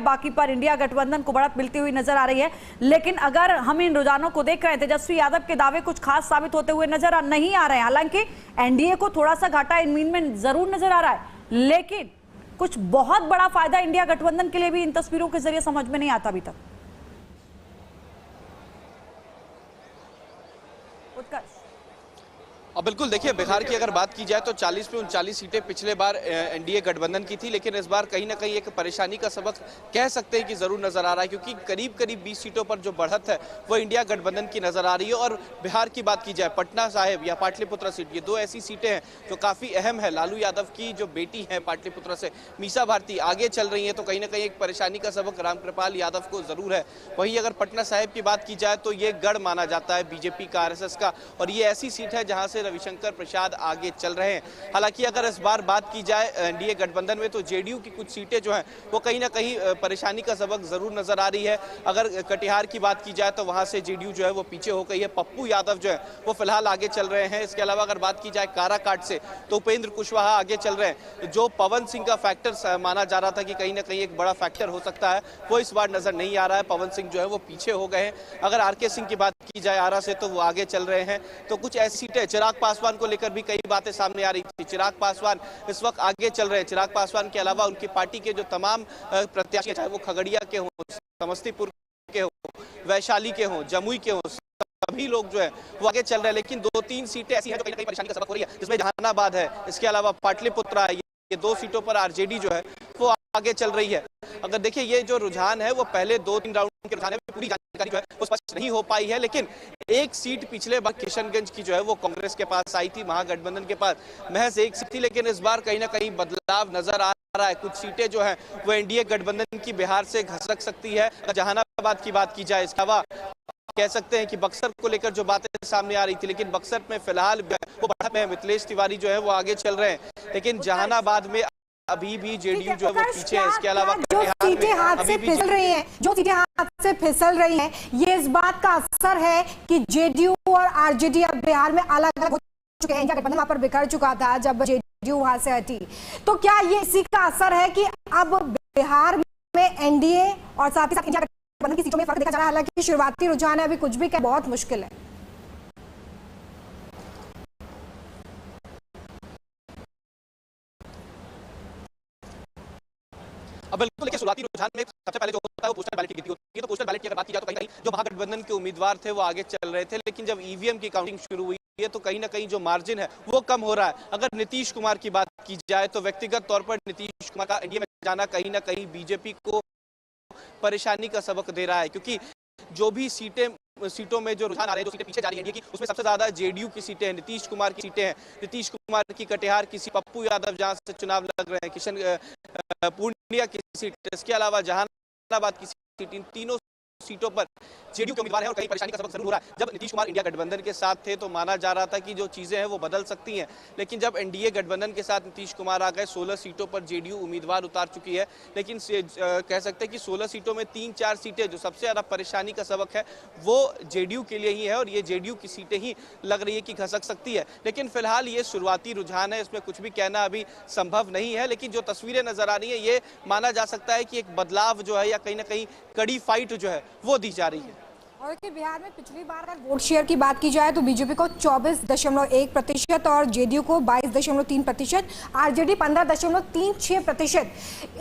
बाकी पर इंडिया गठबंधन को बढ़त मिलती हुई नजर आ रही है। लेकिन अगर हम इन रुझानों को देख रहे हैं, तेजस्वी यादव के दावे कुछ खास साबित होते हुए नजर नहीं आ रहे हैं। हालांकि एनडीए को थोड़ा सा घाटा इनमीन में जरूर नजर आ रहा है, लेकिन कुछ बहुत बड़ा फायदा इंडिया गठबंधन के लिए भी इन तस्वीरों के जरिए समझ में नहीं आता अभी तक। उत्कर्ष, अब बिल्कुल देखिए, बिहार की अगर बात की जाए तो 40 में 39 सीटें पिछले बार एनडीए गठबंधन की थी, लेकिन इस बार कहीं ना कहीं एक परेशानी का सबक कह सकते हैं कि जरूर नजर आ रहा है, क्योंकि करीब करीब 20 सीटों पर जो बढ़त है वो इंडिया गठबंधन की नजर आ रही है। और बिहार की बात की जाए, पटना साहिब या पाटलिपुत्रा सीट, ये दो ऐसी सीटें हैं जो काफी अहम है। लालू यादव की जो बेटी है पाटलिपुत्रा से, मीसा भारती, आगे चल रही है, तो कहीं ना कहीं एक परेशानी का सबक रामकृपाल यादव को जरूर है। वहीं अगर पटना साहिब की बात की जाए तो ये गढ़ माना जाता है बीजेपी का, आरएसएस का, और ये ऐसी सीट है जहां से रविशंकर प्रसाद आगे चल रहे हैं। हालांकि अगर इस बार बात की जाए एनडीए गठबंधन में, तो जेडीयू की कुछ सीटें जो हैं वो कहीं ना कहीं परेशानी का सबक जरूर नजर आ रही है। अगर कटिहार की बात की जाए तो वहां से जेडीयू जो है वो पीछे हो गई है। पप्पू यादव जो है वो फिलहाल आगे चल रहे हैं। इसके अलावा अगर बात की जाए काराकाट से, तो उपेंद्र कुशवाहा आगे चल रहे हैं। जो पवन सिंह का फैक्टर माना जा रहा था कि कहीं ना कहीं एक बड़ा फैक्टर हो सकता है, वो इस बार नजर नहीं आ रहा है। पवन सिंह जो है वो पीछे हो गए हैं। अगर आरके सिंह की बात की जाए आरा से, तो वो आगे चल रहे हैं। तो कुछ ऐसी सीटें, चिराग पासवान को लेकर भी कई बातें सामने आ रही थी। चिराग पासवान इस वक्त आगे चल रहे हैं। चिराग पासवान के अलावा उनकी पार्टी के जो तमाम प्रत्याशी, चाहे वो खगड़िया के हों, समस्तीपुर के हों, वैशाली के हों, जमुई के हों, सभी लोग जो है वो आगे चल रहे हैं। लेकिन 2-3 सीटें ऐसी हैं जो कहीं ना कहीं परेशानी का सबक हो रही है, जिसमें जहानाबाद है, इसके अलावा पाटलिपुत्रा है। ये 2 सीटों पर आरजेडी जो है वो आगे चल रही है। अगर देखिए, ये जो रुझान है वो पहले 2-3 राउंड के रुझान है, पूरी जानकारी जो है वो स्पष्ट नहीं हो पाई है। लेकिन एक सीट पिछले बार किशनगंज की जो है वो कांग्रेस के पास आई थी, महागठबंधन के पास महज एक सीट थी। लेकिन इस बार कहीं ना कहीं बदलाव नजर आ रहा है। कुछ सीटें जो है वो एनडीए गठबंधन की बिहार से घसक सकती है। जहानाबाद की बात की जाए, इसके अलावा कह सकते हैं कि बक्सर को लेकर जो बातें सामने आ रही थी, लेकिन बक्सर में फिलहाल वो बढ़त में मिथिलेश तिवारी जो है वो आगे चल रहे हैं। लेकिन जहानाबाद में अभी भी जेडीयू जो है वो पीछे है। इसके अलावा जो सीटें हाथ से फिसल रही हैं, ये इस बात का असर है कि जेडीयू और आरजेडी अब बिहार में अलग अलग हो चुके हैं। इंडिया गठबंधन वहां पर बिखर चुका था जब जेडीयू वहां से हटी। तो क्या ये इसी का असर है कि अब बिहार में एनडीए और साथ ही साथ इंडिया गठबंधन की सीटों में फर्क देखा जा रहा है? हालांकि शुरुआती रुझान है, अभी कुछ भी बहुत मुश्किल है। अब बिल्कुल देखिए, शुरुआती रुझान में सबसे पहले जो होता है वो पोस्टल बैलेट की गिनती होती है। तो पोस्टल बैलेट की अगर बात की जाए तो कहीं ना कहीं जो महागठबंधन के उम्मीदवार थे वो आगे चल रहे थे। लेकिन जब ईवीएम की काउंटिंग शुरू हुई है तो कहीं ना कहीं जो मार्जिन है वो कम हो रहा है। अगर नीतीश कुमार की बात की जाए तो व्यक्तिगत तौर पर नीतीश कुमार का एनडीए में जाना कहीं ना कहीं बीजेपी को परेशानी का सबक दे रहा है, क्योंकि जो भी सीटों में जो रुझान आ रहे हैं, जो सीटें पीछे जा रही है कि उसमें सबसे ज्यादा जेडीयू की सीटें हैं, नीतीश कुमार की सीटें हैं। नीतीश कुमार की कटिहार की सीट, पप्पू यादव जहां से चुनाव लड़ रहे हैं, किशन पूर्णिया की सीट, इसके अलावा जहानाबाद की सीट, इन तीनों सीटों पर जेडीयू के उम्मीदवार हैं। और कई परेशानी का सबक जरूर हो रहा है। जब नीतीश कुमार इंडिया गठबंधन के साथ थे तो माना जा रहा था कि जो चीजें हैं वो बदल सकती हैं। लेकिन जब एनडीए गठबंधन के साथ नीतीश कुमार आ गए, 16 सीटों पर जेडीयू उम्मीदवार उतार चुकी है। लेकिन कह सकते हैं कि 16 सीटों में 3-4 सीटें जो सबसे ज्यादा परेशानी का सबक है वो जेडीयू के लिए ही है, और ये जेडीयू की सीटें ही लग रही है कि घसक सकती है। लेकिन फिलहाल ये शुरुआती रुझान है, इसमें कुछ भी कहना अभी संभव नहीं है। लेकिन जो तस्वीरें नजर आ रही है, ये माना जा सकता है कि एक बदलाव जो है या कहीं ना कहीं कड़ी फाइट जो है वो दी जा रही है। और कि बिहार में पिछली बार अगर वोट शेयर की बात की जाए तो बीजेपी को 24.1% और जेडीयू को 22.3%, आरजेडी 15.36%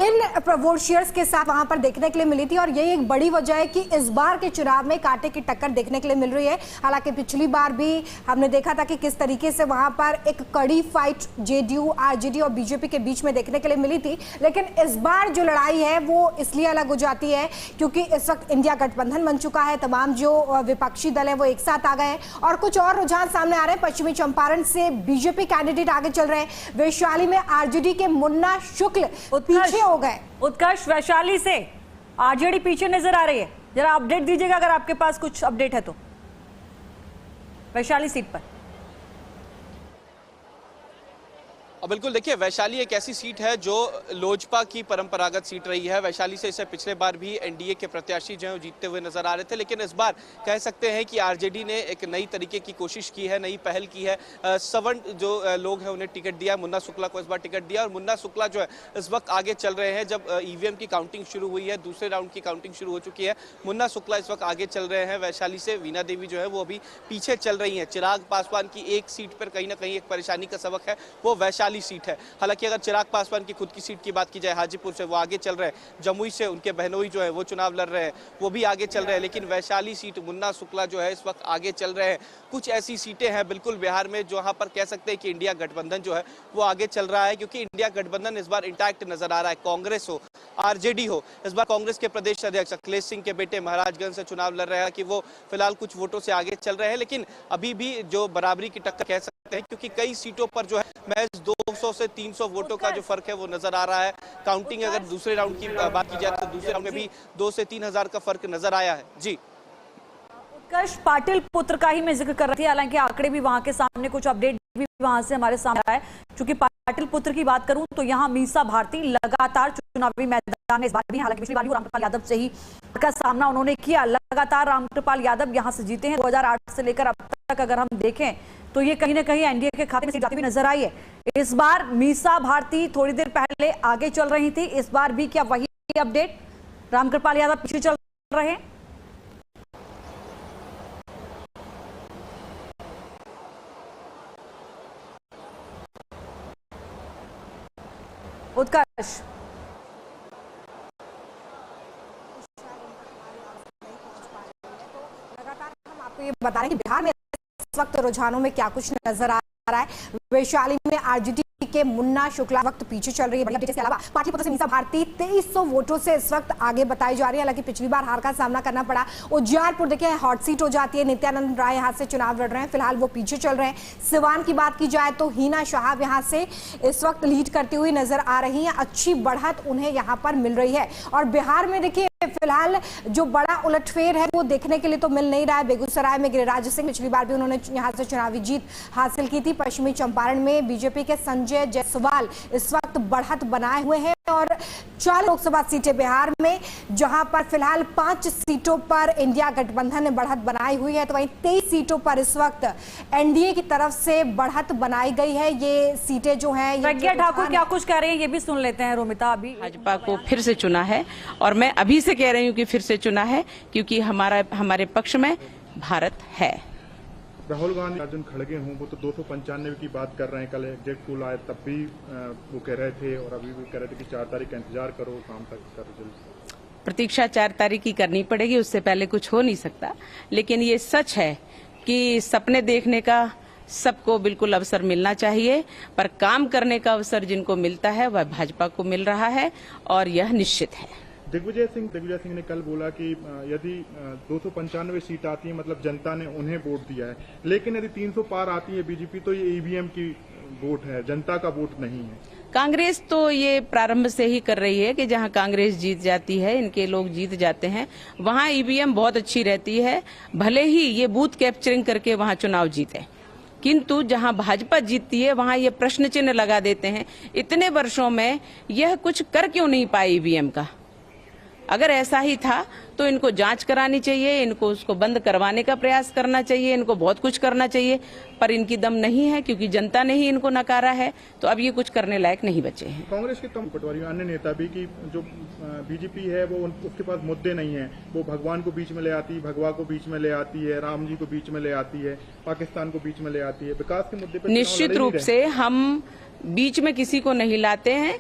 इन वोट शेयर्स के साथ वहां पर देखने के लिए मिली थी। और यही एक बड़ी वजह है कि इस बार के चुनाव में कांटे की टक्कर देखने के लिए मिल रही है। हालांकि पिछली बार भी हमने देखा था कि किस तरीके से वहां पर एक कड़ी फाइट जेडीयू, आरजेडी और बीजेपी के बीच में देखने के लिए मिली थी। लेकिन इस बार जो लड़ाई है वो इसलिए अलग हो जाती है क्योंकि इस वक्त इंडिया गठबंधन बन चुका है, तमाम जो विपक्षी दल है वो एक साथ आ गए हैं। और कुछ और रुझान सामने आ रहे हैं। पश्चिमी चंपारण से बीजेपी कैंडिडेट आगे चल रहे हैं। वैशाली में आरजेडी के मुन्ना शुक्ल पीछे हो गए। उत्कर्ष, वैशाली से आरजेडी पीछे नजर आ रही है, जरा अपडेट दीजिएगा अगर आपके पास कुछ अपडेट है तो, वैशाली सीट पर। और बिल्कुल देखिए, वैशाली एक ऐसी सीट है जो लोजपा की परंपरागत सीट रही है। वैशाली से इससे पिछले बार भी एनडीए के प्रत्याशी जो है जीतते हुए नजर आ रहे थे, लेकिन इस बार कह सकते हैं कि आरजेडी ने एक नई तरीके की कोशिश की है, नई पहल की है। सवर्ण जो लोग हैं उन्हें टिकट दिया, मुन्ना शुक्ला को इस बार टिकट दिया और मुन्ना शुक्ला जो है इस वक्त आगे चल रहे हैं। जब ईवीएम की काउंटिंग शुरू हुई है, दूसरे राउंड की काउंटिंग शुरू हो चुकी है, मुन्ना शुक्ला इस वक्त आगे चल रहे हैं वैशाली से। वीणा देवी जो है वो अभी पीछे चल रही हैं। चिराग पासवान की एक सीट पर कहीं ना कहीं एक परेशानी का सबक है, वो वैशाली सीट है। हालांकि अगर चिराग पासवान की खुद की सीट की बात की जाए, हाजीपुर से वो आगे चल रहे हैं, जमुई से उनके बहनोई जो है वो चुनाव लड़ रहे हैं, वो भी आगे चल रहे हैं, लेकिन वैशाली सीट मुन्ना शुक्ला जो है इस वक्त आगे चल रहे हैं। कुछ ऐसी सीटें हैं बिल्कुल बिहार में जहां पर कह सकते हैं कि इंडिया गठबंधन जो है वो आगे चल रहा है, क्योंकि इंडिया गठबंधन इस बार इंटैक्ट नजर आ रहा है। कांग्रेस हो, आरजेडी हो, इस बार कांग्रेस के प्रदेश अध्यक्ष अखिलेश सिंह के बेटे महाराजगंज से चुनाव लड़ रहे हैं कि वो फिलहाल कुछ वोटों से आगे चल रहे हैं, लेकिन अभी भी जो बराबरी की टक्कर कह सकते हैं, क्योंकि कई सीटों पर जो है महज 200 से 300 वोटों का जो फर्क है वो नजर आ रहा है। काउंटिंग अगर दूसरे राउंड की बात की जाए तो दूसरे राउंड में भी 2 से 3 हजार का फर्क नजर आया है। जी, उत्कर्ष पाटिल पुत्र का ही मैं जिक्र कर रही थी, हालांकि आंकड़े भी वहां के सामने, कुछ अपडेट भी वहां से हमारे सामने आया है। चूंकि पाटिल पुत्र की बात करूं तो यहाँ मीसा भारती लगातार चुनावी मैदान में इस बार भी, हालांकि पिछली बार रामकृपाल यादव से ही का सामना उन्होंने किया। लगातार रामकृपाल यादव यहाँ से जीते हैं। 2008 से लेकर अब तक अगर हम देखें तो ये कहीं ना कहीं एनडीए के खाते में सीट जाती हुई नजर आई है। इस बार मीसा भारती थोड़ी देर पहले आगे चल रही थी, इस बार भी क्या वही अपडेट? रामकृपाल यादव पीछे चल रहे हैं। उत्कर्ष, लगातार हम आपको ये बता रहे हैं कि बिहार में इस वक्त रुझानों में क्या कुछ नजर आ रहा है। वैशाली में आरजेडी के मुन्ना शुक्ला वक्त पीछे चल रही है। इसके अलावा पाटलिपुत्र से मीसा भारती 2300 वोटों से इस वक्त आगे बताई जा रही है। हालांकि पिछली बार हार का सामना करना पड़ा। उज्जैनपुर देखिए हॉट सीट हो जाती है, नित्यानंद राय यहाँ से चुनाव लड़ रहे हैं, फिलहाल वो पीछे चल रहे हैं। सिवान की बात की जाए तो हिना शाह यहाँ से इस वक्त लीड करती हुई नजर आ रही है। अच्छी बढ़त उन्हें यहाँ पर मिल रही है। और बिहार में देखिए फिलहाल जो बड़ा उलटफेर है वो देखने के लिए तो मिल नहीं रहा है। बेगूसराय में गिरिराज सिंह, पिछली बार भी उन्होंने यहाँ से चुनावी जीत हासिल की थी। पश्चिमी चंपारण में बीजेपी के संजय जायसवाल इस वक्त बढ़त बनाए हुए हैं। और 4 लोकसभा सीटें बिहार में, जहां पर फिलहाल 5 सीटों पर इंडिया गठबंधन ने बढ़त बनाई हुई है, तो वहीं 23 सीटों पर इस वक्त एनडीए की तरफ से बढ़त बनाई गई है। ये सीटें जो हैं, प्रज्ञा ठाकुर क्या कुछ कह रहे हैं ये भी सुन लेते हैं। रोमिता, अभी भाजपा को फिर से चुना है और मैं अभी से कह रही हूँ कि फिर से चुना है, क्योंकि हमारे पक्ष में भारत है। राहुल गांधी अर्जुन खड़गे हों, वो तो 295 की बात कर रहे हैं। कल एग्जैक्ट पोल आए तब भी वो कह रहे थे और अभी भी कह रहे थे कि 4 तारीख का इंतजार करो, शाम तक का रिजल्ट। प्रतीक्षा 4 तारीख की करनी पड़ेगी, उससे पहले कुछ हो नहीं सकता। लेकिन ये सच है कि सपने देखने का सबको बिल्कुल अवसर मिलना चाहिए, पर काम करने का अवसर जिनको मिलता है वह भाजपा को मिल रहा है और यह निश्चित है। दिग्विजय सिंह ने कल बोला कि यदि 295 सीट आती है मतलब जनता ने उन्हें वोट दिया है, लेकिन यदि 300 पार आती है बीजेपी तो ये ईवीएम की वोट है, जनता का वोट नहीं है। कांग्रेस तो ये प्रारंभ से ही कर रही है कि जहां कांग्रेस जीत जाती है, इनके लोग जीत जाते हैं, वहां ईवीएम बहुत अच्छी रहती है, भले ही ये बूथ कैप्चरिंग करके वहां चुनाव जीते। किंतु जहां भाजपा जीतती है वहां ये प्रश्न चिन्ह लगा देते हैं, इतने वर्षों में यह कुछ कर क्यों नहीं पाए ईवीएम का। अगर ऐसा ही था तो इनको जांच करानी चाहिए, इनको उसको बंद करवाने का प्रयास करना चाहिए, इनको बहुत कुछ करना चाहिए, पर इनकी दम नहीं है क्योंकि जनता ने ही इनको नकारा है, तो अब ये कुछ करने लायक नहीं बचे हैं। कांग्रेस के तमाम पटवारी अन्य नेता भी कि जो बीजेपी है वो उसके पास मुद्दे नहीं है, वो भगवान को बीच में ले आती है, भगवा को बीच में ले आती है, राम जी को बीच में ले आती है, पाकिस्तान को बीच में ले आती है, विकास के मुद्दे पर निश्चित रूप से हम बीच में किसी को नहीं लाते हैं।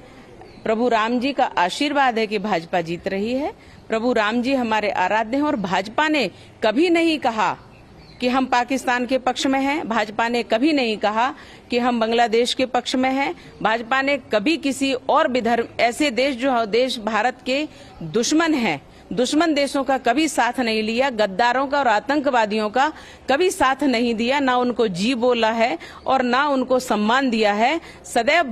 प्रभु राम जी का आशीर्वाद है कि भाजपा जीत रही है। प्रभु राम जी हमारे आराध्य हैं और भाजपा ने कभी नहीं कहा कि हम पाकिस्तान के पक्ष में हैं, भाजपा ने कभी नहीं कहा कि हम बांग्लादेश के पक्ष में हैं, भाजपा ने कभी किसी और भी धर्म, ऐसे देश जो देश भारत के दुश्मन हैं, दुश्मन देशों का कभी साथ नहीं लिया, गद्दारों का और आतंकवादियों का कभी साथ नहीं दिया, ना उनको जी बोला है और ना उनको सम्मान दिया है। सदैव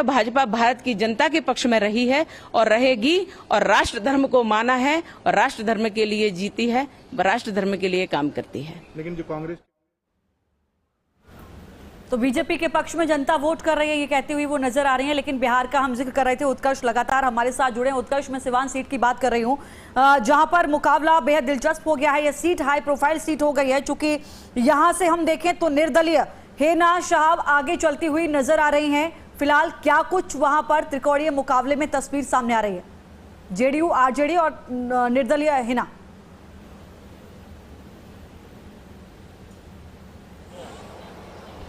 भाजपा भारत की जनता के पक्ष में रही है और रहेगी और राष्ट्र धर्म को माना है और राष्ट्र धर्म के लिए जीती है, राष्ट्र धर्म के लिए काम करती है। लेकिन जो कांग्रेस तो बीजेपी के पक्ष में जनता वोट कर रही है ये कहती हुई वो नजर आ रही है। लेकिन बिहार का हम जिक्र कर रहे थे, उत्कर्ष लगातार हमारे साथ जुड़े हैं। उत्कर्ष, में सिवान सीट की बात कर रही हूँ, जहां पर मुकाबला बेहद दिलचस्प हो गया है। ये सीट हाई प्रोफाइल सीट हो गई है, चूंकि यहां से हम देखें तो निर्दलीय हिना साहब आगे चलती हुई नजर आ रही हैं। फिलहाल क्या कुछ वहां पर त्रिकोणीय मुकाबले में तस्वीर सामने आ रही है? जेडीयू, आरजेडी और निर्दलीय हिना।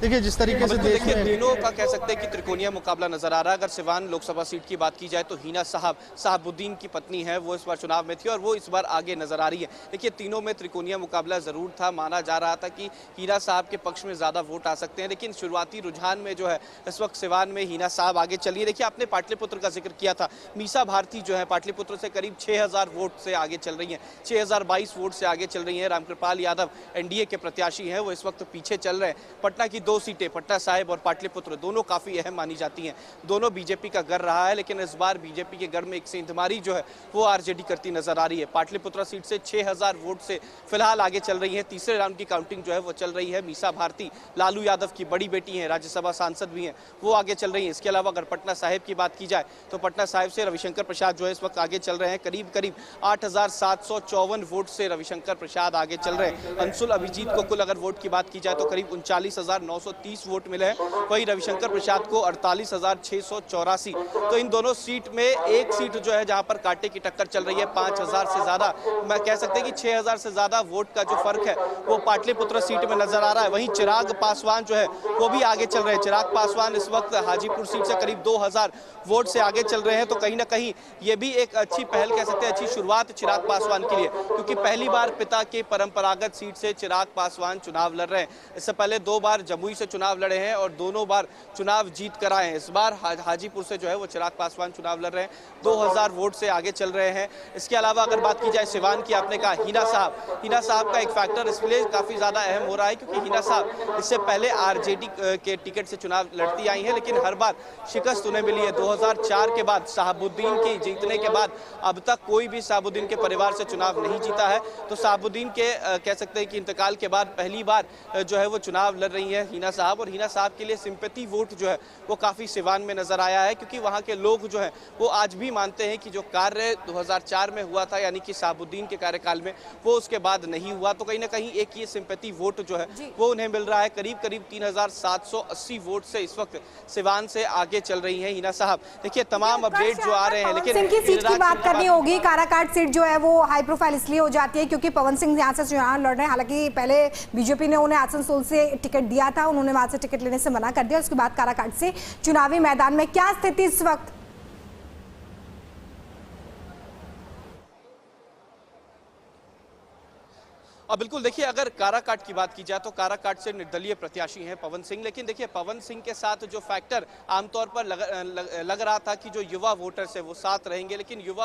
देखिए जिस तरीके से देश देखिए में तीनों का कह सकते हैं कि त्रिकोणीय मुकाबला नजर आ रहा है। अगर सिवान लोकसभा सीट की बात की जाए तो हिना साहबुद्दीन की पत्नी है, वो इस बार चुनाव में थी और वो इस बार आगे नजर आ रही है। देखिए तीनों में त्रिकोणीय मुकाबला जरूर था, माना जा रहा था कि हिना साहब के पक्ष में ज्यादा वोट आ सकते हैं, लेकिन शुरुआती रुझान में जो है इस वक्त सिवान में हिना साहब आगे चल रही है। देखिए आपने पाटलिपुत्र का जिक्र किया था, मीसा भारती जो है पाटलिपुत्र से करीब 6000 वोट से आगे चल रही है, 6022 वोट से आगे चल रही है। रामकृपाल यादव एनडीए के प्रत्याशी हैं, वो इस वक्त पीछे चल रहे हैं। पटना की 2 सीटें, पटना साहिब और पाटलिपुत्र, दोनों काफी अहम मानी जाती हैं। दोनों बीजेपी का गढ़ रहा है, लेकिन इस बार बीजेपी के गढ़ में एक सेंधमारी जो है वो आरजेडी करती नजर आ रही है। पाटलिपुत्र सीट से 6000 वोट से फिलहाल आगे चल रही है। तीसरे राउंड की काउंटिंग जो है वो चल रही है। मीसा भारती लालू यादव की बड़ी बेटी हैं, राज्यसभा सांसद भी हैं, वो आगे चल रही है। इसके अलावा अगर पटना साहिब की बात की जाए तो पटना साहिब से रविशंकर प्रसाद जो है इस वक्त आगे चल रहे हैं। करीब 8754 वोट से रविशंकर प्रसाद आगे चल रहे हैं। अंशुल अभिजीत को कुल अगर वोट की बात की जाए तो करीब 39,930 वोट मिले हैं, वही रविशंकर प्रसाद को 48,684। तो इन दोनों सीट में एक सीट जो है जहां पर कांटे की टक्कर चल रही है, 5000 से ज्यादा, मैं कह सकते हैं कि 6000 से ज्यादा वोट का जो फर्क है वो पाटलिपुत्र सीट में नजर आ रहा है। वहीं चिराग पासवान जो है वो भी आगे चल रहे हैं। चिराग पासवान इस वक्त हाजीपुर सीट से करीब 2000 वोट से आगे चल रहे हैं। तो कहीं ना कहीं ये भी एक अच्छी पहल कह सकते हैं, अच्छी शुरुआत चिराग पासवान के लिए, क्योंकि पहली बार पिता के परंपरागत सीट से चिराग पासवान चुनाव लड़ रहे हैं। इससे पहले 2 बार जमुई से चुनाव लड़े हैं और दोनों बार चुनाव जीत कर आए हैं। इस बार हाजीपुर से जो है वो चिराग पासवान चुनाव लड़ रहे हैं, 2000 वोट से आगे चल रहे हैं। इसके अलावा अगर बात की जाए सिवान की, आपने कहा हिना साहब का एक फैक्टर इसलिए काफी ज्यादा अहम हो रहा है क्योंकि हिना साहब इससे पहले आरजेडी के टिकट से चुनाव लड़ती आई हैं, लेकिन हर बार शिकस्त उन्हें मिली है। 2004 के बाद साहबुद्दीन की जीतने के बाद अब तक कोई भी साहबुद्दीन के परिवार से चुनाव नहीं जीता है। तो साहबुद्दीन के कह सकते हैं कि इंतकाल के बाद पहली बार जो है वो चुनाव लड़ रही है हिना साहब। और हिना साहब के लिए सिंपैथी वोट जो है वो काफी सिवान में नजर आया है, क्योंकि वहां के लोग जो है वो आज भी मानते हैं कि जो कार्य 2004 में हुआ था, यानी कि साहबुद्दीन के कार्यकाल में, वो उसके बाद नहीं हुआ। तो कहीं ना कहीं एक ये सिंपैथी वोट जो है वो उन्हें मिल रहा है। करीब 3780 वोट से इस वक्त सिवान से आगे चल रही है हिना साहब। देखिए तमाम अपडेट जो आ रहे हैं, लेकिन सिंह की सीट की बात करनी होगी। काराकाट सीट जो है वो हाई प्रोफाइल इसलिए हो जाती है क्योंकि पवन सिंह यहाँ से चुनाव लड़ रहे हैं। हालांकि पहले बीजेपी ने उन्हें आसनसोल से टिकट दिया था, उन्होंने वहां से टिकट लेने से मना कर दिया। उसके बाद काराकाट से चुनावी मैदान में क्या स्थिति इस वक्त? बिल्कुल, देखिए अगर काराकाट की बात की जाए तो काराकाट से निर्दलीय प्रत्याशी हैं पवन सिंह, लेकिन देखिए पवन सिंह के साथ जो फैक्टर आमतौर पर लग रहा था कि जो युवा वोटर्स है वो साथ रहेंगे, लेकिन युवा